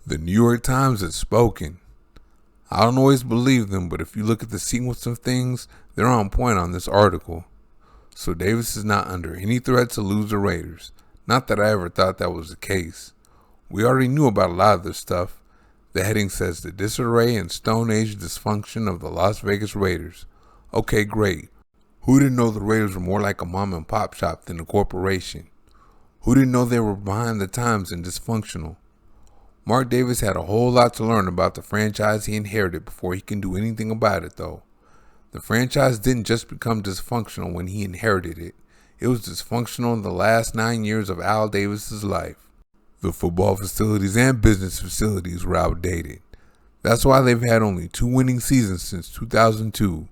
The New York Times has spoken. I don't always believe them, but if you look at the sequence of things, they're on point on this article. So Davis is not under any threat to lose the Raiders. Not that I ever thought that was the case. We already knew about a lot of this stuff. The heading says the disarray and Stone Age dysfunction of the Las Vegas Raiders. Okay, great. Who didn't know the Raiders were more like a mom and pop shop than a corporation? Who didn't know they were behind the times and dysfunctional? Mark Davis had a whole lot to learn about the franchise he inherited before he can do anything about it, though. The franchise didn't just become dysfunctional when he inherited it. It was dysfunctional in the last 9 years of Al Davis's life. The football facilities and business facilities were outdated. That's why they've had only 2 winning seasons since 2002.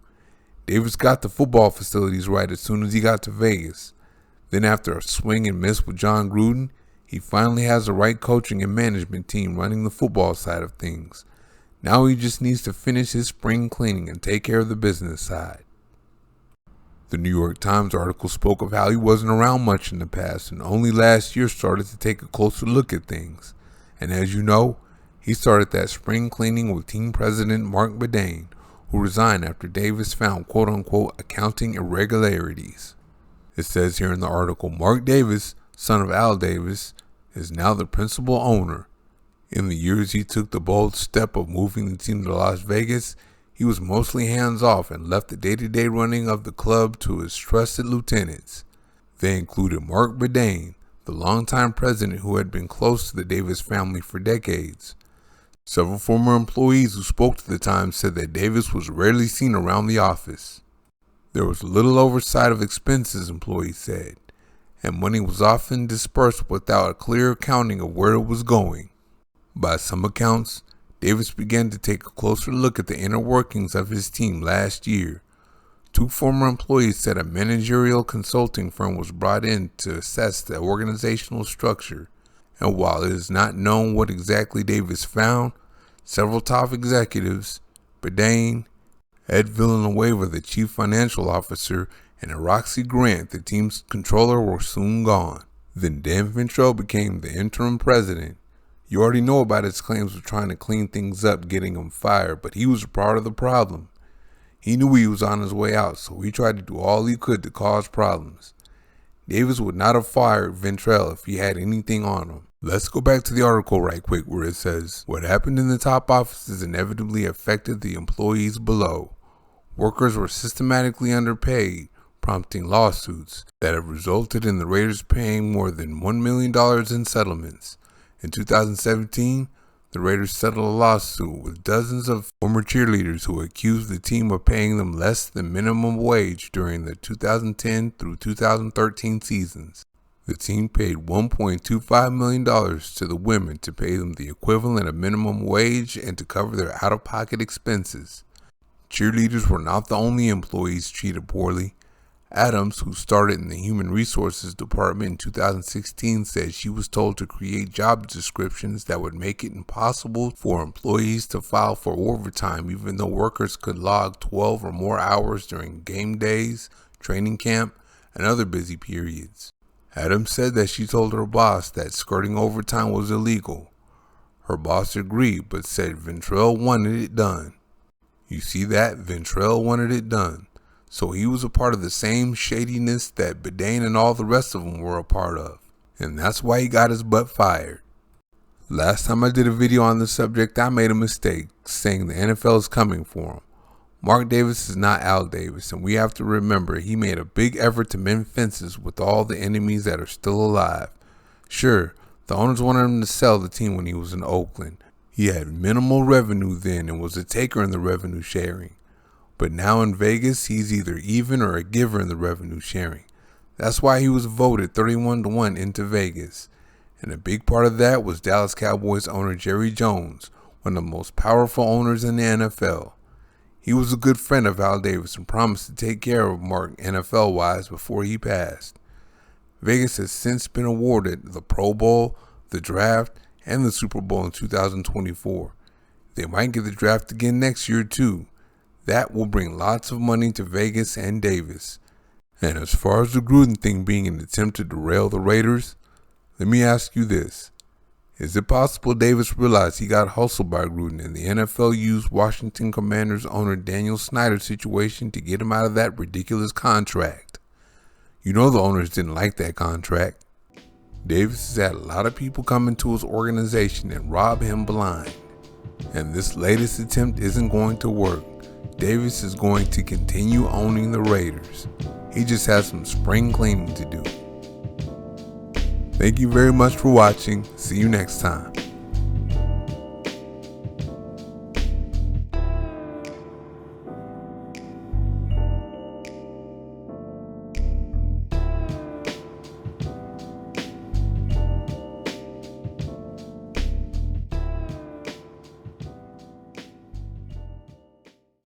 Davis got the football facilities right as soon as he got to Vegas. Then after a swing and miss with John Gruden, he finally has the right coaching and management team running the football side of things. Now he just needs to finish his spring cleaning and take care of the business side. The New York Times article spoke of how he wasn't around much in the past and only last year started to take a closer look at things. And as you know, he started that spring cleaning with team president Mark Bedane, who resigned after Davis found quote-unquote accounting irregularities. It says here in the article, Mark Davis, son of Al Davis, is now the principal owner. In the years he took the bold step of moving the team to Las Vegas, he was mostly hands-off and left the day-to-day running of the club to his trusted lieutenants. They included Mark Bedane, the longtime president who had been close to the Davis family for decades. Several former employees who spoke to the Times said that Davis was rarely seen around the office. There was little oversight of expenses, employees said, and money was often dispersed without a clear accounting of where it was going. By some accounts, Davis began to take a closer look at the inner workings of his team last year. 2 former employees said a managerial consulting firm was brought in to assess the organizational structure, and while it is not known what exactly Davis found, several top executives, Bedane, Ed Villanueva, the chief financial officer, and Roxy Grant, the team's controller, were soon gone. Then Dan Ventrell became the interim president. You already know about his claims of trying to clean things up, getting him fired, but he was a part of the problem. He knew he was on his way out, so he tried to do all he could to cause problems. Davis would not have fired Ventrell if he had anything on him. Let's go back to the article right quick where it says, what happened in the top offices inevitably affected the employees below. Workers were systematically underpaid, prompting lawsuits that have resulted in the Raiders paying more than $1 million in settlements. In 2017, the Raiders settled a lawsuit with dozens of former cheerleaders who accused the team of paying them less than minimum wage during the 2010 through 2013 seasons. The team paid $1.25 million to the women to pay them the equivalent of minimum wage and to cover their out-of-pocket expenses. Cheerleaders were not the only employees treated poorly. Adams, who started in the Human Resources Department in 2016, said she was told to create job descriptions that would make it impossible for employees to file for overtime even though workers could log 12 or more hours during game days, training camp, and other busy periods. Adams said that she told her boss that skirting overtime was illegal. Her boss agreed, but said Ventrell wanted it done. You see that? Ventrell wanted it done. So he was a part of the same shadiness that Bedane and all the rest of them were a part of. And that's why he got his butt fired. Last time I did a video on this subject, I made a mistake, saying the NFL is coming for him. Mark Davis is not Al Davis, and we have to remember he made a big effort to mend fences with all the enemies that are still alive. Sure, the owners wanted him to sell the team when he was in Oakland. He had minimal revenue then and was a taker in the revenue sharing. But now in Vegas, he's either even or a giver in the revenue sharing. That's why he was voted 31-1 into Vegas. And a big part of that was Dallas Cowboys owner Jerry Jones, one of the most powerful owners in the NFL. He was a good friend of Al Davis and promised to take care of Mark NFL-wise before he passed. Vegas has since been awarded the Pro Bowl, the draft, and the Super Bowl in 2024. They might get the draft again next year too. That will bring lots of money to Vegas and Davis. And as far as the Gruden thing being an attempt to derail the Raiders, let me ask you this. Is it possible Davis realized he got hustled by Gruden and the NFL used Washington Commanders owner Daniel Snyder's situation to get him out of that ridiculous contract? You know the owners didn't like that contract. Davis has had a lot of people come into his organization and rob him blind. And this latest attempt isn't going to work. Davis is going to continue owning the Raiders. He just has some spring cleaning to do. Thank you very much for watching. See you next time.